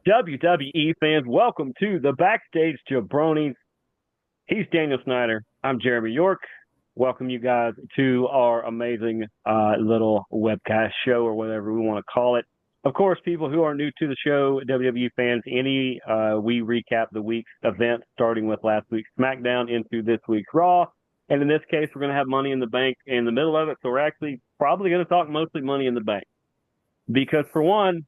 WWE fans, welcome to the Backstage Jabronis. He's Daniel Snyder. I'm Jeremy York. Welcome you guys to our amazing little webcast show or whatever we want to call it. Of course, people who are new to the show, WWE fans, we recap the week's events starting with last week's SmackDown into this week's Raw. And in this case, we're going to have Money in the Bank in the middle of it. So we're actually probably going to talk mostly Money in the Bank. Because for one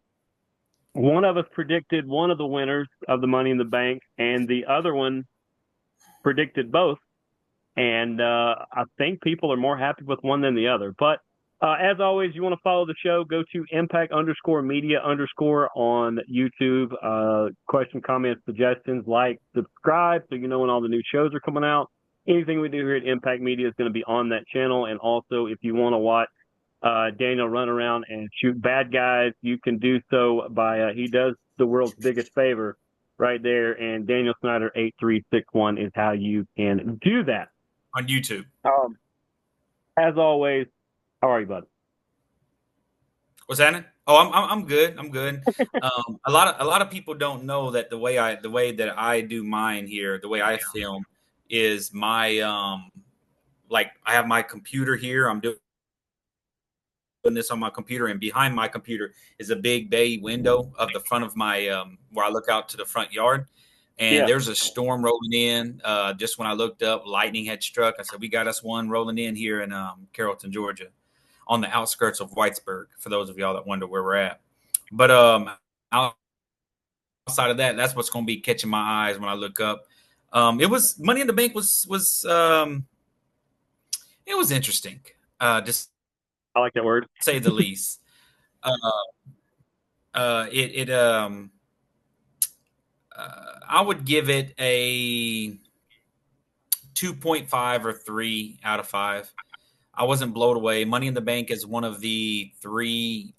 of us predicted one of the winners of the Money in the Bank, and the other one predicted both. And I think people are more happy with one than the other. But as always, you want to follow the show, go to impact_media_ on YouTube. Question, comments, suggestions, like, subscribe so you know when all the new shows are coming out. Anything we do here at Impact Media is going to be on that channel. And also, if you want to watch Daniel run around and shoot bad guys, you can do so by he does the world's biggest favor right there, and Daniel Snyder 8361 is how you can do that on YouTube. As always, how are you, bud? What's happening? Oh, I'm good. I'm good. A lot of people don't know that the way that I do mine here, the way I film is my like I have my computer here. I'm doing this on my computer, and behind my computer is a big bay window of the front of my where I look out to the front yard, and there's a storm rolling in. Just when I looked up, lightning had struck. I said, we got us one rolling in here in Carrollton, Georgia, on the outskirts of Whitesburg, for those of y'all that wonder where we're at. But outside of that, that's what's going to be catching my eyes when I look up. It was Money in the Bank was it was interesting. Just I like that word, to say the least. I would give it a 2.5 or 3 out of 5. I wasn't blown away. Money in the Bank is one of the 3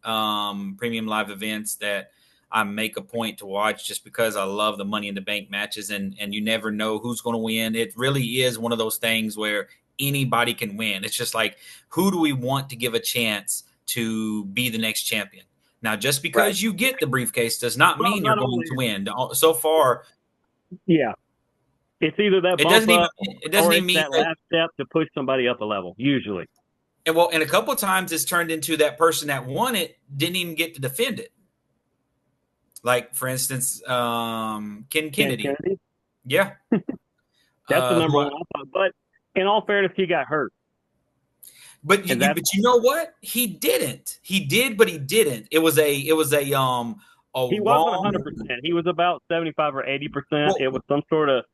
premium live events that I make a point to watch just because I love the Money in the Bank matches, and you never know who's going to win. It really is one of those things where anybody can win. It's just like, who do we want to give a chance to be the next champion? Now, just because you get the briefcase does not mean you're going to win. So far, it's either that bump it doesn't even mean that last step to push somebody up a level, usually. And a couple of times it's turned into that person that won it didn't even get to defend it. Like, for instance, Ken Kennedy. Yeah. That's the number one. But in all fairness, he got hurt. But you know what? He didn't. He did, but he didn't. It was a he wasn't 100%. He was about 75 or 80%. Well, it was some sort of.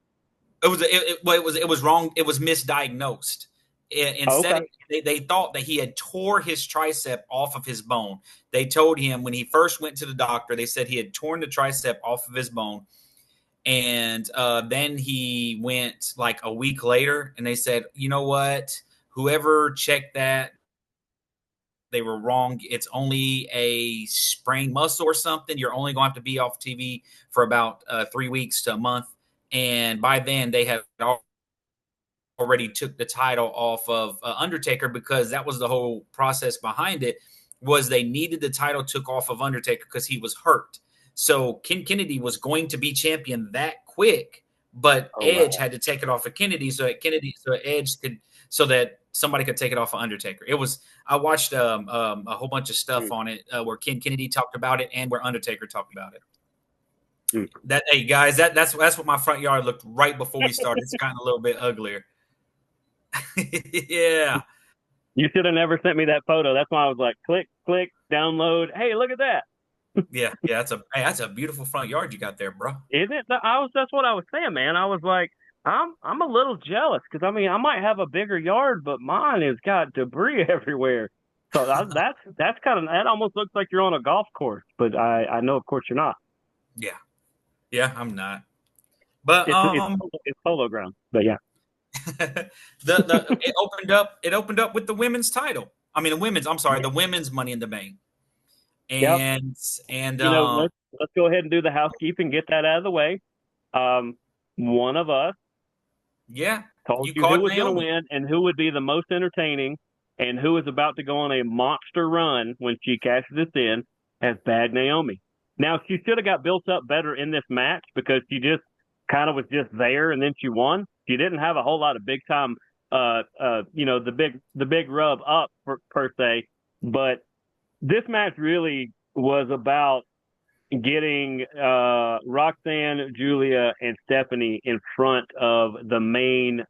It was wrong. It was misdiagnosed. Instead, they thought that he had tore his tricep off of his bone. They told him when he first went to the doctor, they said he had torn the tricep off of his bone. And then he went like a week later, and they said, you know what? Whoever checked that, they were wrong. It's only a sprained muscle or something. You're only going to have to be off TV for about 3 weeks to a month. And by then, they had already took the title off of Undertaker, because that was the whole process behind it, was they needed the title took off of Undertaker because he was hurt. So Ken Kennedy was going to be champion that quick, but Edge had to take it off of Kennedy so that somebody could take it off of Undertaker. I watched a whole bunch of stuff on it where Ken Kennedy talked about it and where Undertaker talked about it. Hey guys, that's what my front yard looked right before we started. It's kind of a little bit uglier. Yeah. You should have never sent me that photo. That's why I was like, click, download. Hey, look at that. Yeah. That's a beautiful front yard you got there, bro. Isn't it? That's what I was saying, man. I was like, I'm a little jealous because I might have a bigger yard, but mine has got debris everywhere. So that's kind of, that almost looks like you're on a golf course, but I know, of course, you're not. Yeah, I'm not. But it's polo ground. But yeah. It opened up with the women's title. The women's Money in the Bank. And let's go ahead and do the housekeeping, get that out of the way. One of us told you who was going to win and who would be the most entertaining and who is about to go on a monster run when she cashes this in as Bad Naomi. Now, she should have got built up better in this match because she just kind of was just there and then she won. She didn't have a whole lot of big time, the big rub up per se. But this match really was about getting Roxanne, Julia, and Stephanie in front of the main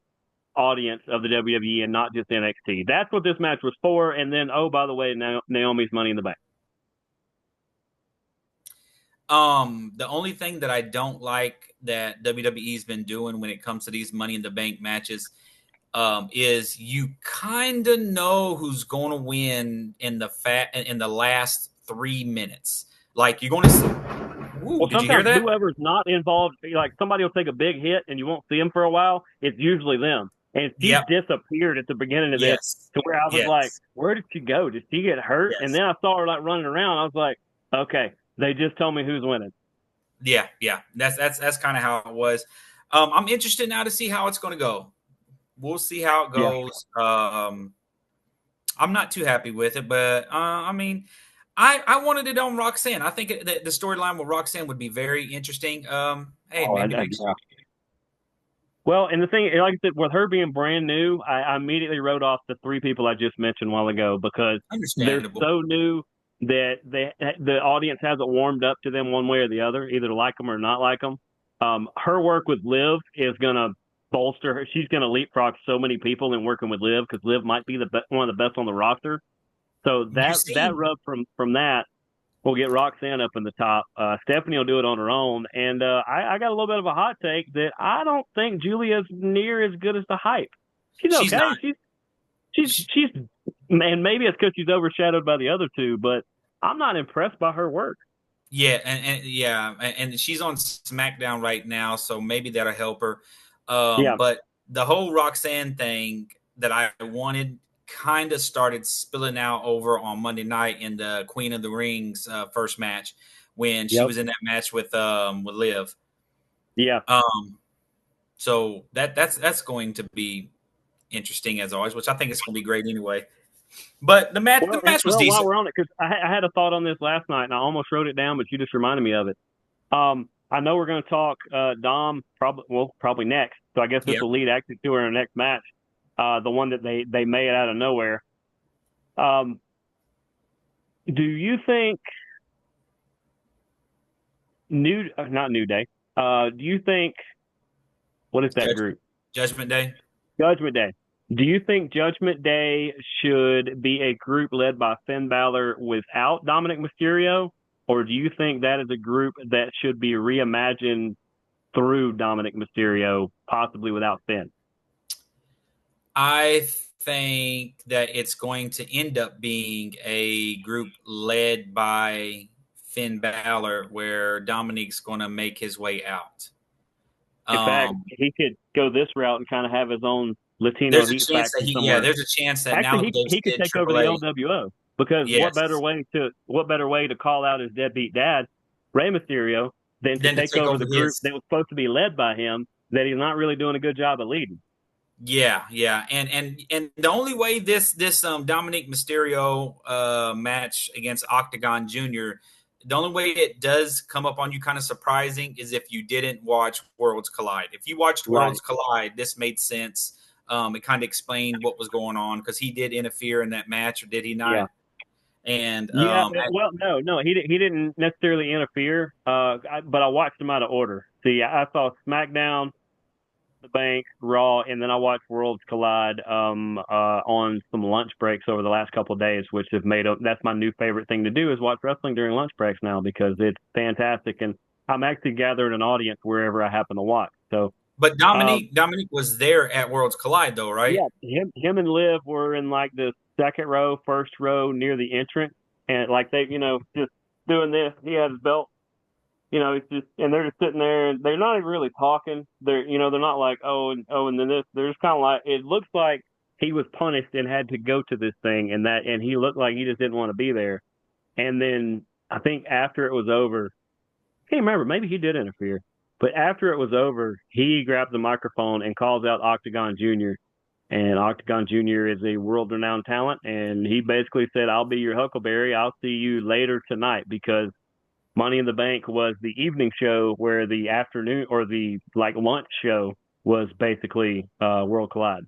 audience of the WWE and not just NXT. That's what this match was for. And then, oh, by the way, Naomi's Money in the Bank. The only thing that I don't like that WWE's been doing when it comes to these Money in the Bank matches is you kind of know who's going to win in the last 3 minutes. Like you're going to. Well, did you hear sometimes that? whoever's not involved, like somebody will take a big hit and you won't see them for a while. It's usually them. And she disappeared at the beginning of this to where I was like, where did she go? Did she get hurt? And then I saw her like running around. I was like, okay, they just told me who's winning. Yeah. That's kind of how it was. I'm interested now to see how it's going to go. We'll see how it goes. Yeah. I'm not too happy with it, but I mean, I wanted it on Roxanne. I think the storyline with Roxanne would be very interesting. Maybe next week. Well, and the thing, like I said, with her being brand new, I immediately wrote off the 3 people I just mentioned a while ago because they're so new that the audience hasn't warmed up to them one way or the other, either to like them or not like them. Her work with Liv is going to bolster her. She's going to leapfrog so many people in working with Liv because Liv might be one of the best on the roster. So that rub from that will get Roxanne up in the top. Stephanie will do it on her own. And I got a little bit of a hot take that I don't think Julia's near as good as the hype. She's okay. She's and maybe it's because she's overshadowed by the other 2, but I'm not impressed by her work. Yeah, and she's on SmackDown right now, so maybe that'll help her. But the whole Roxanne thing that I wanted kind of started spilling out over on Monday night in the Queen of the Rings first match when she was in that match with Liv. Yeah. So that's going to be interesting as always, which I think it's going to be great anyway. But the match was decent. While we're on it, because I had a thought on this last night and I almost wrote it down, but you just reminded me of it. I know we're going to talk Dom probably next. So I guess this will lead actually to our next match. The one that they made out of nowhere. Do you think not New Day? Do you think what is that group? Judgment Day. Judgment Day. Do you think Judgment Day should be a group led by Finn Balor without Dominic Mysterio, or do you think that is a group that should be reimagined through Dominic Mysterio, possibly without Finn? I think that it's going to end up being a group led by Finn Balor where Dominic's going to make his way out. In fact, he could go this route and kind of have his own Latino heat factor somewhere. There's a chance that actually he could take over the LWO because what better way to call out his deadbeat dad, Rey Mysterio, than to take over the group that was supposed to be led by him that he's not really doing a good job of leading. Yeah, and the only way this Dominic Mysterio match against Octagon Jr., the only way it does come up on you kind of surprising is if you didn't watch Worlds Collide. If you watched Worlds Collide, this made sense. It kind of explained what was going on because he did interfere in that match, or did he not? Yeah. And no, he didn't necessarily interfere. But I watched him out of order. See, I saw SmackDown, The Bank, Raw, and then I watched Worlds Collide on some lunch breaks over the last couple of days, which have that's my new favorite thing to do is watch wrestling during lunch breaks now because it's fantastic, and I'm actually gathering an audience wherever I happen to watch. So, but Dominic was there at Worlds Collide though, right? Yeah, him and Liv were in like the second row, first row near the entrance, and like they, just doing this. He had his belt. It's just, and they're just sitting there and they're not even really talking. They're not like, and then this, they're just kind of like, it looks like he was punished and had to go to this thing and he looked like he just didn't want to be there. And then I think after it was over, I can't remember, maybe he did interfere, but after it was over, he grabbed the microphone and calls out Octagon Jr. And Octagon Jr. is a world-renowned talent. And he basically said, I'll be your Huckleberry. I'll see you later tonight because Money in the Bank was the evening show, where the afternoon or the lunch show was basically World Collide.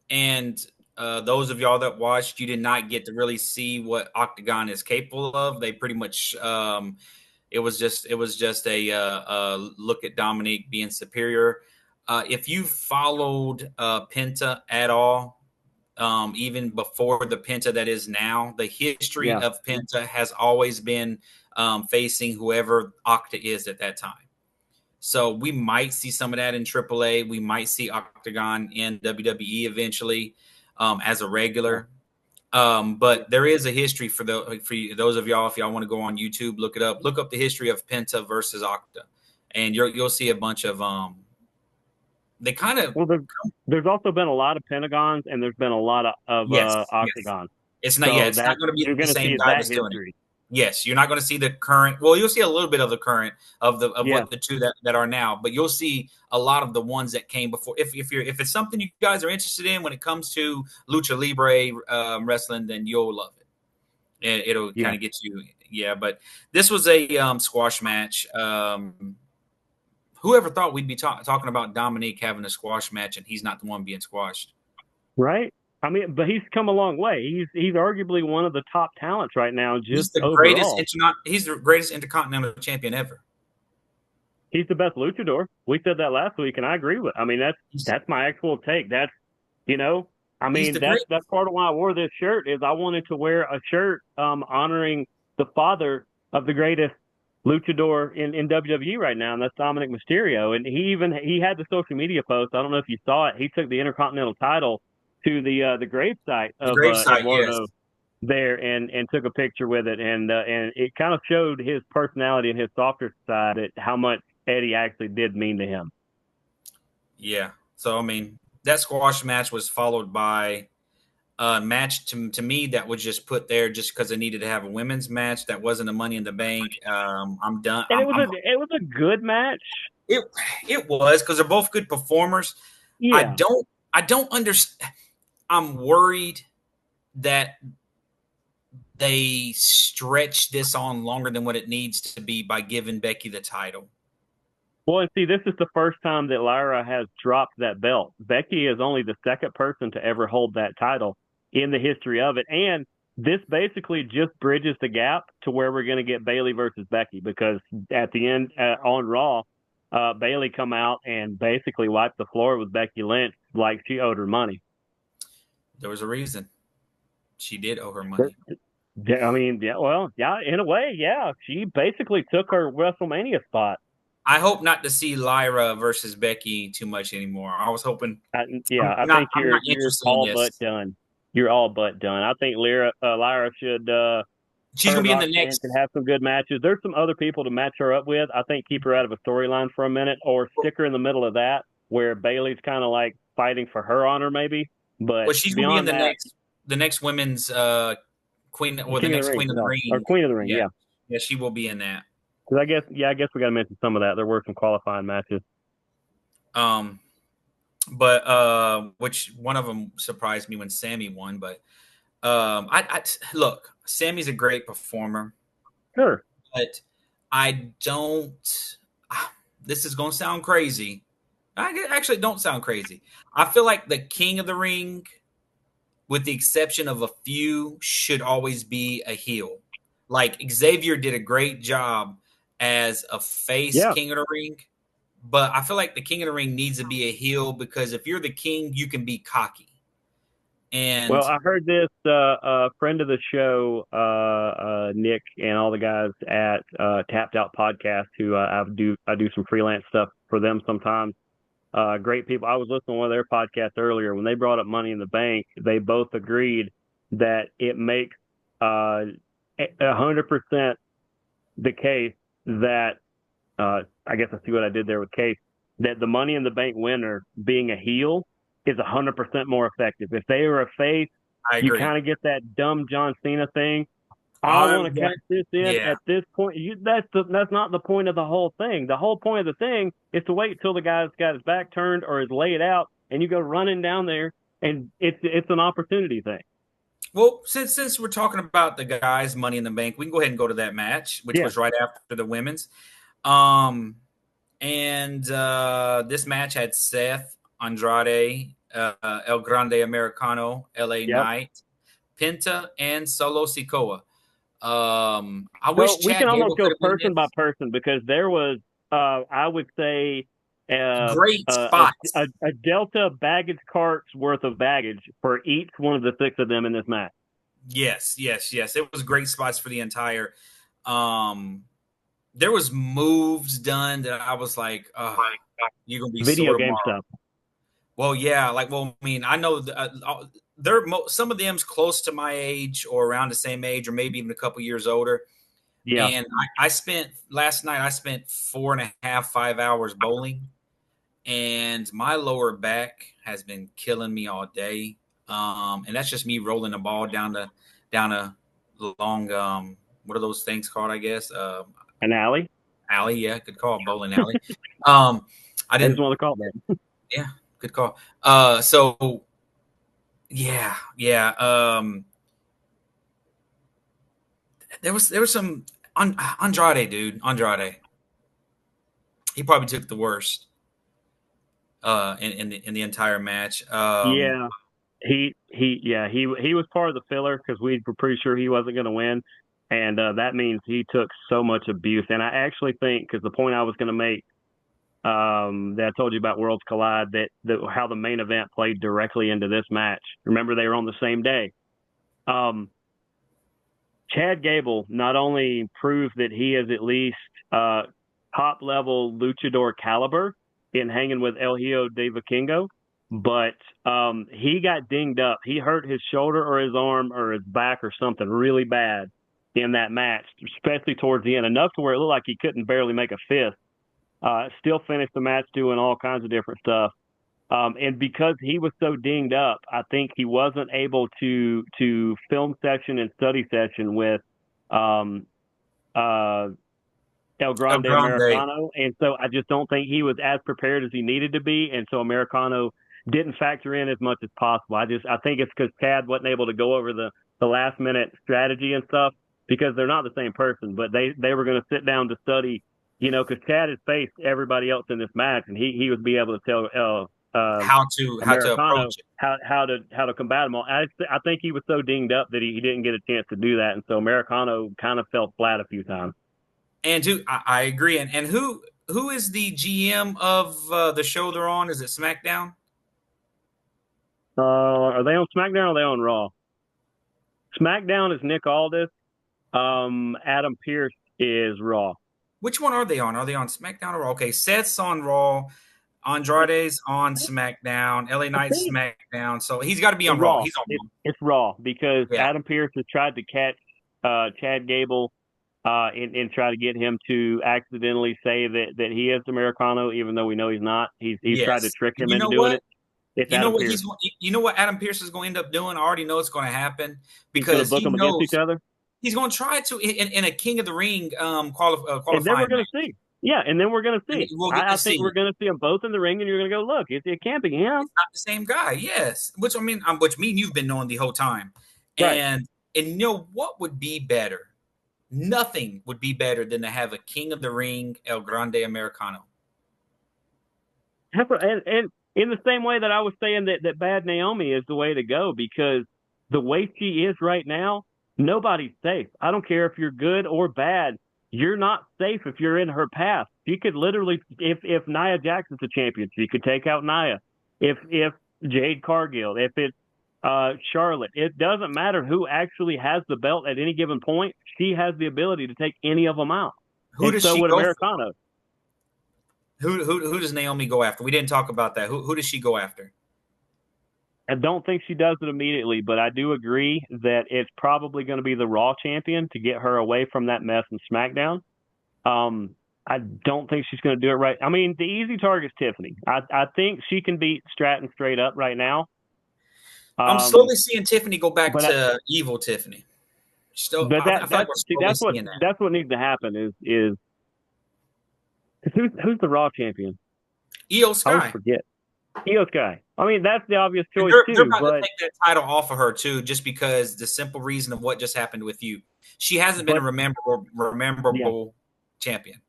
And those of y'all that watched, you did not get to really see what Octagon is capable of. They pretty much it was just a look at Dominique being superior. If you followed Penta at all, even before the Penta that is now, the history of Penta has always been facing whoever Octa is at that time. So we might see some of that in AAA. We might see Octagon in WWE eventually as a regular. But there is a history for those of y'all, if y'all want to go on YouTube, look it up. Look up the history of Penta versus Octa, and you'll see a bunch of they kind of. Well, there's also been a lot of Pentagons, and there's been a lot of Octagons. It's not. So it's not going to be the same guy that's doing it. Yes, you're not going to see the current. Well, you'll see a little bit of the current of what the two that are now, but you'll see a lot of the ones that came before. If it's something you guys are interested in when it comes to lucha libre wrestling, then you'll love it. It'll kind of get you. Yeah, but this was a squash match. Whoever thought we'd be talking about Dominique having a squash match and he's not the one being squashed? Right. I mean, but he's come a long way. He's arguably one of the top talents right now. Just he's the greatest intercontinental champion ever. He's the best luchador. We said that last week, and I agree with. I mean, that's my actual take. That's that's part of why I wore this shirt. Is I wanted to wear a shirt honoring the father of the greatest luchador in WWE right now, and that's Dominic Mysterio. And he had the social media post. I don't know if you saw it. He took the Intercontinental title to the gravesite of Eduardo there and took a picture with it, and it kind of showed his personality and his softer side, at how much Eddie actually did mean to him. Yeah. So I mean, that squash match was followed by a match to me that was just put there just because I needed to have a women's match that wasn't a Money in the Bank. I'm done. And it was a good match. It was, because they're both good performers. Yeah. I don't understand. I'm worried that they stretch this on longer than what it needs to be by giving Becky the title. Well, and see, this is the first time that Lyra has dropped that belt. Becky is only the second person to ever hold that title in the history of it. And this basically just bridges the gap to where we're going to get Bayley versus Becky, because at the end on Raw, Bayley come out and basically wiped the floor with Becky Lynch like she owed her money. There was a reason. She did owe her money. I mean, in a way, yeah. She basically took her WrestleMania spot. I hope not to see Lyra versus Becky too much anymore. I was hoping. I think you're all but done. You're all but done. I think Lyra should. She's gonna be in the next. And have some good matches. There's some other people to match her up with. I think keep her out of a storyline for a minute, or stick her in the middle of that, where Bayley's kind of like fighting for her honor, maybe. But she's gonna be in the next women's queen, or the next Queen of the Ring, or Queen of the Ring. Yeah, she will be in that. Because I guess we got to mention some of that. There were some qualifying matches. But which one of them surprised me when Sammy won. But I look, Sammy's a great performer. Sure. But I don't. This is going to sound crazy. I actually don't sound crazy. I feel like the King of the Ring, with the exception of a few, should always be a heel. Like Xavier did a great job as a face King of the Ring, but I feel like the King of the Ring needs to be a heel, because if you're the king, you can be cocky. And well, I heard this friend of the show, Nick, and all the guys at Tapped Out Podcast, who I do some freelance stuff for them sometimes. Great people. I was listening to one of their podcasts earlier. When they brought up Money in the Bank, they both agreed that it makes 100% the case that I guess I see what I did there with Case, that the Money in the Bank winner being a heel is 100% more effective. If they were a face, you kind of get that dumb John Cena thing. I want to catch this in at this point. That's not the point of the whole thing. The whole point of the thing is to wait till the guy's got his back turned or is laid out, and you go running down there, and it's an opportunity thing. Well, since we're talking about the guys' Money in the Bank, we can go ahead and go to that match, which Yeah. was right after the women's. Um, and this match had Seth, Andrade, El Grande Americano, LA Yep. Knight, Penta, and Solo Sikoa. I So wish we can Chad almost Gable could go have been person by this. person because there was, I would say, Great spots. a Delta baggage cart's worth of baggage for each one of the six of them in this match. Yes, yes, yes. It was great spots for the entire. Um, there was moves done that I was like, oh, you're gonna be Video sore game tomorrow. stuff. Well, yeah, I mean, I know they're some of them's close to my age or around the same age, or maybe even a couple years older. Yeah. And I spent last night. I spent 4.5, 5 hours bowling, and my lower back has been killing me all day. And that's just me rolling the ball down a long what are those things called? I guess An alley. alley. Yeah, good call, bowling alley. Um, I I just didn't. want to call that. Yeah, good call. So yeah, yeah. There was some Andrade, dude. Andrade. He probably took the worst in the entire match. Yeah. He was part of the filler because we were pretty sure he wasn't going to win, and that means he took so much abuse. And I actually think because the point I was going to make that I told you about Worlds Collide that how the main event played directly into this match. Remember they were on the same day. Um, Chad Gable not only proved that he is at least top level luchador caliber in hanging with El Hijo de Vikingo, but he got dinged up. He hurt his shoulder or his arm or his back or something really bad in that match, especially towards the end, enough to where it looked like he couldn't barely make a fist. Still finished the match doing all kinds of different stuff. And because he was so dinged up, I think he wasn't able to film session and study session with um, uh, El El Grande Grande. Americano, and so I just don't think he was as prepared as he needed to be, and so Americano didn't factor in as much as possible. I think it's because Chad wasn't able to go over the last minute strategy and stuff because they're not the same person, but they were going to sit down to study, because Chad has faced everybody else in this match, and he would be able to tell How to Americano approach it. how to combat them all. I think he was so dinged up that he didn't get a chance to do that, and so Americano kind of fell flat a few times. And I agree. And who is the GM of the show they're on? Is it SmackDown? Are they on SmackDown or are they on Raw? SmackDown is Nick Aldis. Adam Pearce is Raw. Which one are they on? Are they on SmackDown or Raw? Okay, Seth's on Raw. Andrade's on SmackDown. LA I Knight's think SmackDown. So he's got to be on Raw. Raw. He's on Raw. It's Raw because Yeah. Adam Pearce has tried to catch Chad Gable and try to get him to accidentally say that he is Americano, even though we know he's not. He's tried to Yes. trick him You into know doing what? it. It's You know Adam what Pearce. Adam Pearce is going to end up doing? I already know it's going to happen He's going to because book he them against each knows other, he's going to try to in a King of the Ring and then we're qualifying going match. to see. Yeah, and then we're going to And see. we'll get to I think see we're it. going to see them both in the ring, and you're going to go, look, it can't be him. It's not the same guy. Yes, which me and you've been knowing the whole time. Right. And you know what would be better? Nothing would be better than to have a King of the Ring El Grande Americano. And in the same way that I was saying that Bad Naomi is the way to go because the way she is right now, nobody's safe. I don't care if you're good or bad. You're not safe if you're in her path. She could literally, if Nia Jackson's a champion, she could take out Nia. If Jade Cargill, if it's Charlotte, it doesn't matter who actually has the belt at any given point. She has the ability to take any of them out. Who And does so she would go for? Americano. Who does Naomi go after? We didn't talk about that. Who does she go after? I don't think she does it immediately, but I do agree that it's probably going to be the Raw champion to get her away from that mess in SmackDown. I don't think she's going to do it right. I mean, the easy target is Tiffany. I think she can beat Stratton straight up right now. I'm slowly seeing Tiffany go back but to evil Tiffany. Still, but I feel like we're slowly seeing that. that's what needs to happen is who's the Raw champion? Io I Sky. always forget. Io Sky. I mean, that's the obvious And choice they're too. about to But take that title off of her too, just because the simple reason of what just happened with you. She hasn't been a but yeah. rememberable champion.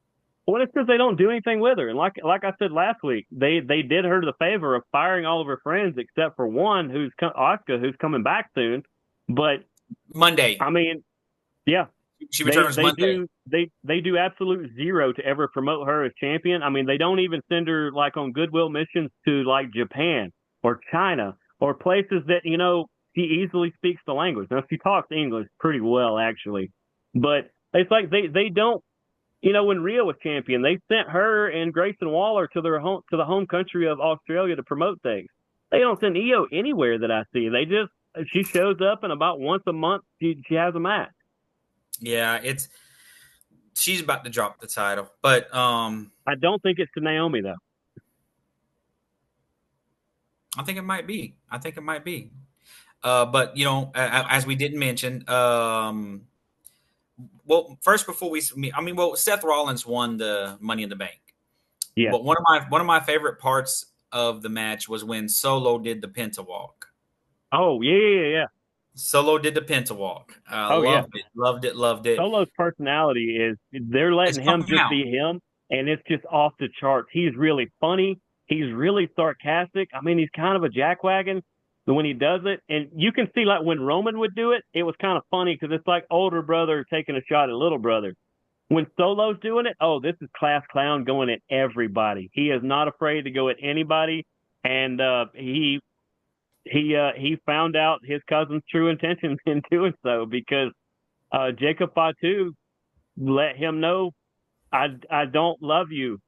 Well, it's because they don't do anything with her. And like I said last week, they did her the favor of firing all of her friends except for one, who's Asuka, who's coming back soon. But Monday. I mean, yeah, She they returns they Monday. do they do absolute zero to ever promote her as champion. I mean, they don't even send her like on goodwill missions to like Japan or China or places that she easily speaks the language. Now she talks English pretty well actually, but it's like they don't. When Rhea was champion, they sent her and Grayson Waller to the home country of Australia to promote things. They don't send Io anywhere that I see. She shows up and about once a month she has a match. Yeah, she's about to drop the title, but I don't think it's to Naomi though. I think it might be. I think it might be. But as we didn't mention, well, first before Seth Rollins won the Money in the Bank. Yeah. But one of my favorite parts of the match was when Solo did the Penta Walk. Oh yeah. Solo did the Penta Walk. Oh yeah. Loved it. Solo's personality is they're It's letting him coming just out. be him, and it's just off the charts. He's really funny. He's really sarcastic. I mean, he's kind of a jackwagon when he does it, and you can see like when Roman would do it, it was kind of funny because it's like older brother taking a shot at little brother. When Solo's doing it, oh, this is class clown going at everybody. He is not afraid to go at anybody, and he found out his cousin's true intentions in doing so because Jacob Fatu let him know I don't love you,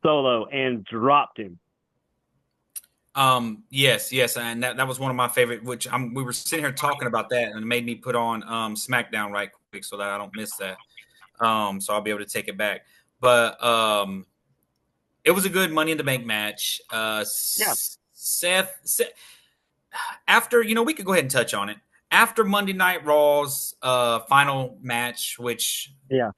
Solo, and dropped him. Yes, and that was one of my favorite. We were sitting here talking about that, and it made me put on SmackDown right quick so that I don't miss that. So I'll be able to take it back. But it was a good Money in the Bank match. Yeah. Seth, after we could go ahead and touch on it after Monday Night Raw's final match, which Yeah.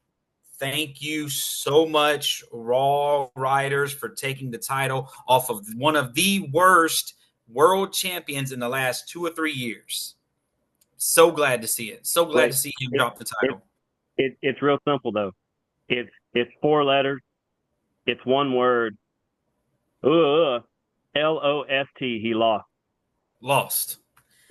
thank you so much, Raw writers, for taking the title off of one of the worst world champions in the last 2 or 3 years. So glad to see it. So glad to see him drop the title. It's real simple though. It's 4 letters. It's one word. LOST. He lost. Lost.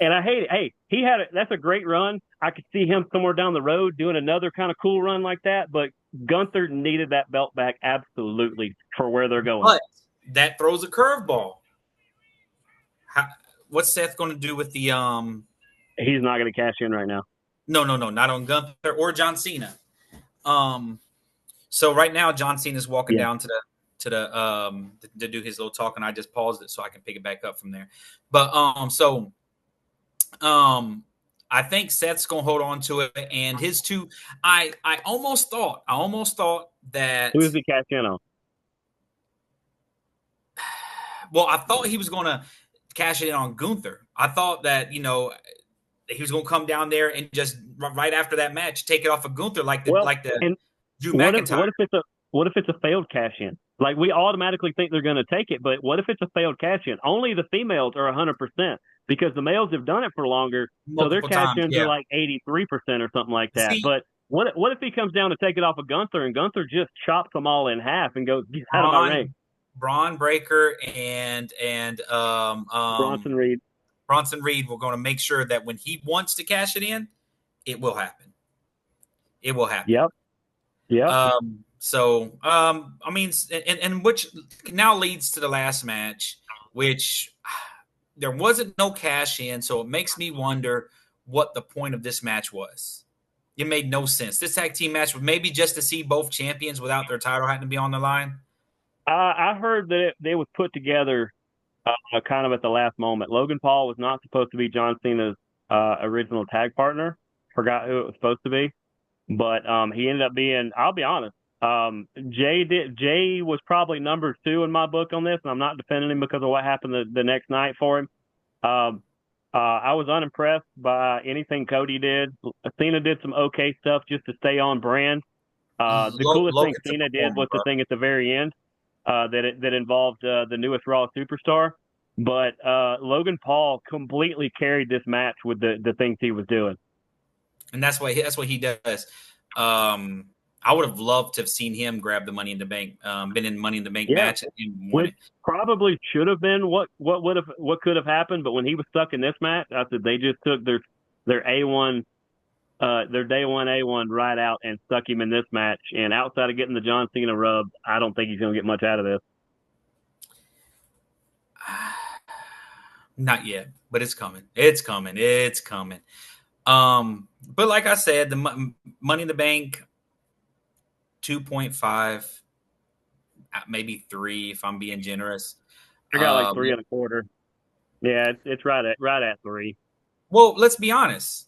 And I hate it. Hey, that's a great run. I could see him somewhere down the road doing another kind of cool run like that. But Gunther needed that belt back absolutely for where they're going. But that throws a curveball. What's Seth going to do with the He's not going to cash in right now. No, not on Gunther or John Cena. So right now John Cena's walking down to do his little talk, and I just paused it so I can pick it back up from there. But I think Seth's gonna hold on to it, and his two. I almost thought that. Who does he cash in on? Well, I thought he was gonna cash it in on Gunther. I thought that he was gonna come down there and just right after that match take it off of Gunther like the Drew McIntyre. What if it's a failed cash in? Like we automatically think they're going to take it, but what if it's a failed cash in? Only the females are 100% because the males have done it for longer, so their cash ins are like 83% or something like that. But what if he comes down to take it off of Gunther and Gunther just chops them all in half and goes, "Get out of my ring"? Braun Breaker and Bronson Reed. Bronson Reed were going to make sure that when he wants to cash it in, it will happen. It will happen. Yep. So, I mean, and which now leads to the last match, which there wasn't no cash in. So it makes me wonder what the point of this match was. It made no sense. This tag team match was maybe just to see both champions without their title having to be on the line. I heard that they was put together kind of at the last moment. Logan Paul was not supposed to be John Cena's original tag partner. Forgot who it was supposed to be. But he ended up being, I'll be honest, Jay was probably number 2 in my book on this, and I'm not defending him because of what happened the next night for him. I was unimpressed by anything Cody did. Cena did some okay stuff just to stay on brand. The coolest thing Cena did was the thing at the very end that involved the newest Raw superstar. But Logan Paul completely carried this match with the things he was doing. And that's what he does. I would have loved to have seen him grab the Money in the Bank, been in Money in the Bank match and won Which it. probably should have been what could have happened. But when he was stuck in this match, I said they just took their A1 their day one A1 right out and stuck him in this match. And outside of getting the John Cena rub, I don't think he's going to get much out of this. Not yet, but it's coming. It's coming. It's coming. But like I said, the Money in the Bank 2.5, maybe 3 if I'm being generous. I got like 3.25. Yeah, it's right at 3. Well, let's be honest.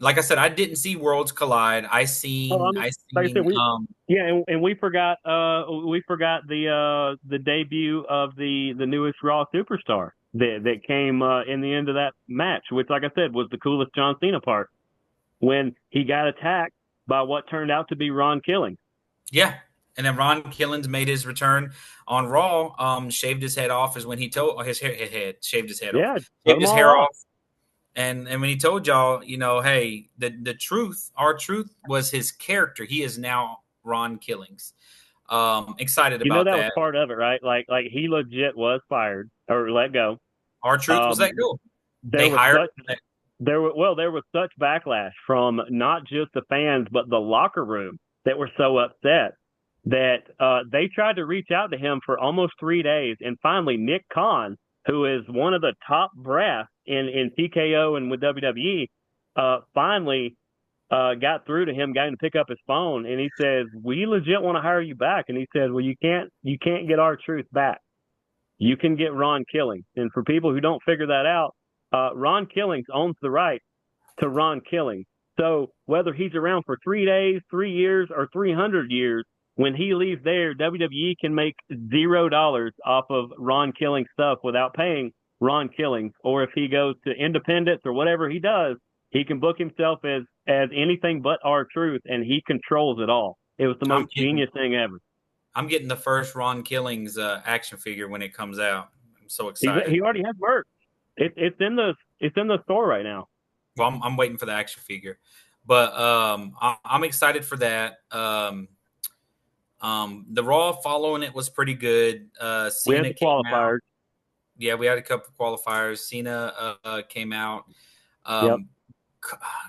Like I said, I didn't see Worlds Collide. I seen. Like I said, and we forgot the debut of the newest Raw superstar that came in the end of that match, which, like I said, was the coolest John Cena part when he got attacked by what turned out to be Ron Killings. Yeah, and then Ron Killings made his return on Raw. Shaved his head off is when he told his head shaved his head off. Shaved his hair off. And when he told y'all, hey, the truth, our truth was his character. He is now Ron Killings. Excited about that. That was part of it, right? Like he legit was fired or let go. Our truth was let go. They hired. There was such backlash from not just the fans but the locker room that were so upset that they tried to reach out to him for almost 3 days, and finally Nick Khan, who is one of the top brass in TKO and with WWE, finally got through to him, got him to pick up his phone, and he says, "We legit want to hire you back." And he said, "Well, you can't get our truth back. You can get Ron Killings." And for people who don't figure that out, Ron Killings owns the right to Ron Killings. So whether he's around for 3 days, 3 years, or 300 years, when he leaves there, WWE can make $0 off of Ron Killings stuff without paying Ron Killings. Or if he goes to independence or whatever he does, he can book himself as anything but R-Truth, and he controls it all. It was the most genius thing ever. I'm getting the first Ron Killings action figure when it comes out. I'm so excited. He already has merch. It's in the store right now. Well, I'm waiting for the action figure, but I'm excited for that. The Raw following it was pretty good. Cena we had the qualifiers. Yeah, we had a couple of qualifiers. Cena came out. Yep.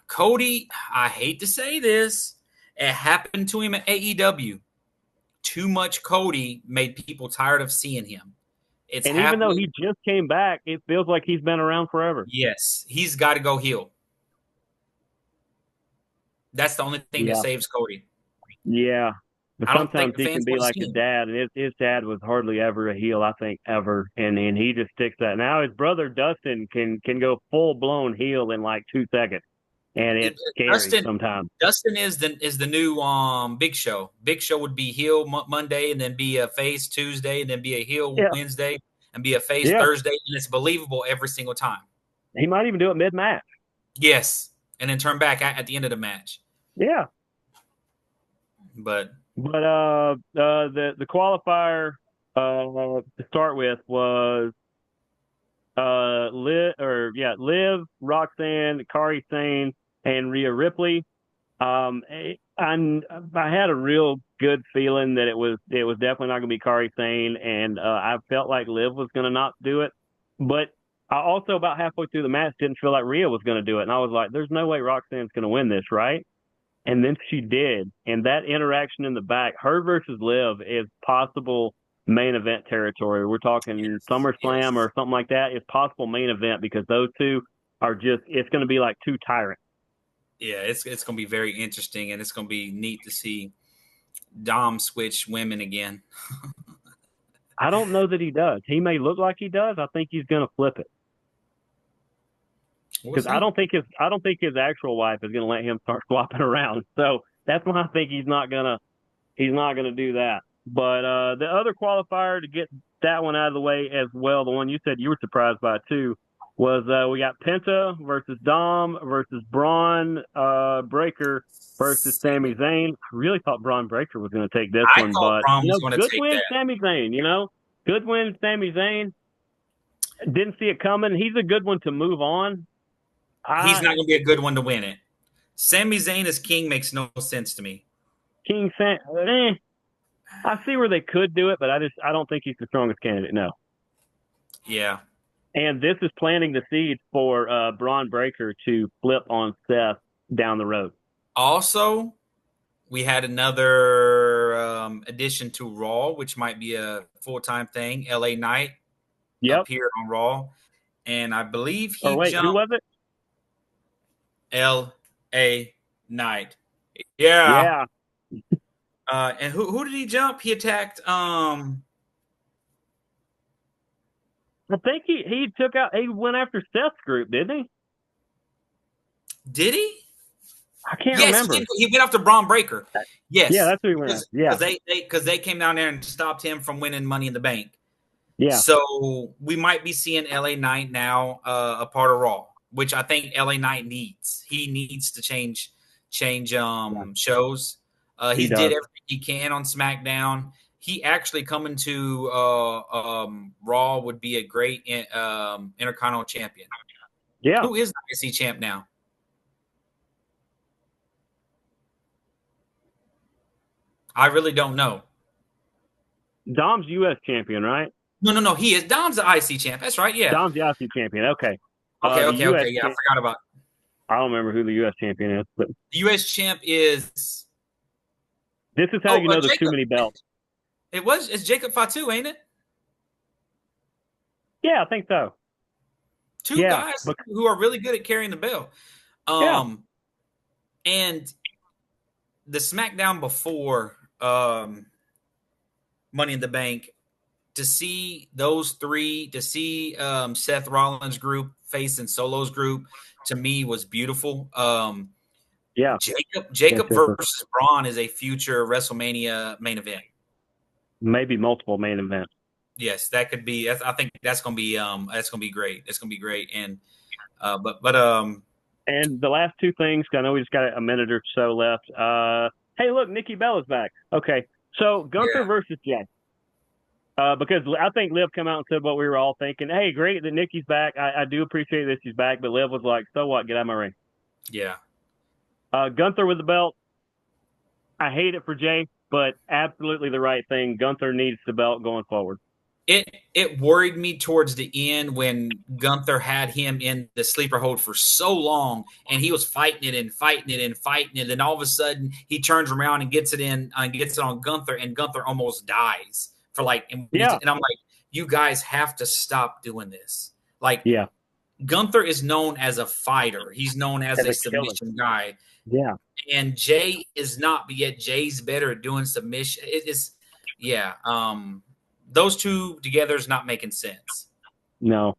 Cody, I hate to say this, it happened to him at AEW. Too much Cody made people tired of seeing him. Even though he just came back, it feels like he's been around forever. Yes, he's got to go heel. That's the only thing that saves Cody. Yeah. But sometimes he can be like his dad, and his dad was hardly ever a heel, I think, ever. And he just sticks that. Now his brother Dustin can go full-blown heel in like 2 seconds. And it's scary sometimes. Dustin is the new Big Show. Big Show would be heel Monday and then be a face Tuesday and then be a heel Wednesday and be a face Thursday. And it's believable every single time. He might even do it mid-match. Yes. And then turn back at the end of the match. Yeah. But the qualifier to start with was Liv, Roxanne, Kairi Sane, and Rhea Ripley. I had a real good feeling that it was definitely not going to be Kairi Sane, and I felt like Liv was going to not do it. But I also, about halfway through the match, didn't feel like Rhea was going to do it, and I was like, "There's no way Roxanne's going to win this, right?" And then she did, and that interaction in the back, her versus Liv, is possible main event territory. We're talking SummerSlam or something like that. It's possible main event because those two are it's going to be like two tyrants. Yeah, it's going to be very interesting, and it's going to be neat to see Dom switch women again. I don't know that he does. He may look like he does. I think he's going to flip it. Because I don't think his actual wife is going to let him start swapping around. So that's why I think he's not gonna do that. But the other qualifier, to get that one out of the way as well, the one you said you were surprised by too, was we got Penta versus Dom versus Braun Breaker versus Sami Zayn. I really thought Braun Breaker was going to take this one, but good win, Sami Zayn. Good win, Sami Zayn. Didn't see it coming. He's a good one to move on. He's not going to be a good one to win it. Sami Zayn as King makes no sense to me. King Sam, I see where they could do it, but I don't think he's the strongest candidate. No. Yeah. And this is planting the seeds for Braun Breaker to flip on Seth down the road. Also, we had another addition to Raw, which might be a full-time thing. LA Knight appeared on Raw, and I believe he jumped. Who was it? LA Knight. Yeah. And who did he jump? He attacked. I think he took out. He went after Seth's group, didn't he? Did he? I can't remember. He went after Braun Breaker. Yes. Yeah, that's who he went after. Yeah. Because they came down there and stopped him from winning Money in the Bank. Yeah. So we might be seeing LA Knight now a part of Raw, which I think LA Knight needs. He needs to change shows. He did everything he can on SmackDown. He actually coming to Raw would be a great Intercontinental champion. Yeah. Who is the IC champ now? I really don't know. Dom's U.S. champion, right? No. He is. Dom's the IC champ. That's right. Yeah. Dom's the IC champion. Okay. Okay. Yeah, I forgot about. I don't remember who the U.S. champion is, but the U.S. champ is. This is how you know there's too many belts. It's Jacob Fatu, ain't it? Yeah, I think so. Two guys who are really good at carrying the belt. And the SmackDown before Money in the Bank, to see those three, to see Seth Rollins' group facing Solo's group, to me was beautiful. Jacob versus Braun is a future WrestleMania main event. Maybe multiple main events. Yes, that could be. I think that's gonna be great. It's gonna be great. And and the last two things. I know we just got a minute or so left. Hey, look, Nikki Bella's back. Okay, so Gunther versus Jay. Because I think Liv came out and said what we were all thinking. Hey, great that Nikki's back. I do appreciate that she's back, but Liv was like, so what? Get out of my ring. Yeah. Gunther with the belt. I hate it for Jay, but absolutely the right thing. Gunther needs the belt going forward. It worried me towards the end when Gunther had him in the sleeper hold for so long, and he was fighting it, and all of a sudden he turns around and gets it on Gunther, and Gunther almost dies and I'm like, you guys have to stop doing this. Gunther is known as a fighter. He's known as a submission guy. Yeah. And Jay is not, but yet Jay's better at doing submission. Those two together is not making sense. No.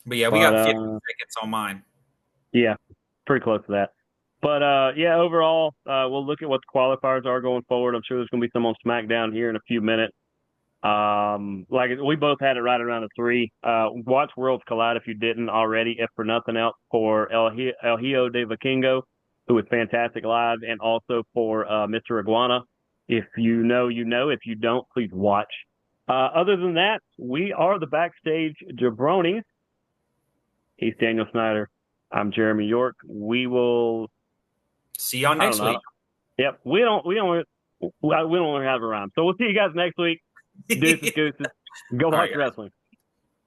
But we got 50 seconds on mine. Yeah, pretty close to that. But overall, we'll look at what the qualifiers are going forward. I'm sure there's going to be some on SmackDown here in a few minutes. We both had it right around a 3. Watch Worlds Collide if you didn't already, if for nothing else, for El Hijo de Vikingo, who was fantastic live, and also for Mr. Iguana. If you know, you know. If you don't, please watch. Other than that, we are the Backstage Jabronis. He's Daniel Snyder. I'm Jeremy York. We will see y'all next week. Yep, we don't have a rhyme, so we'll see you guys next week. Deuces, gooses. Go watch wrestling.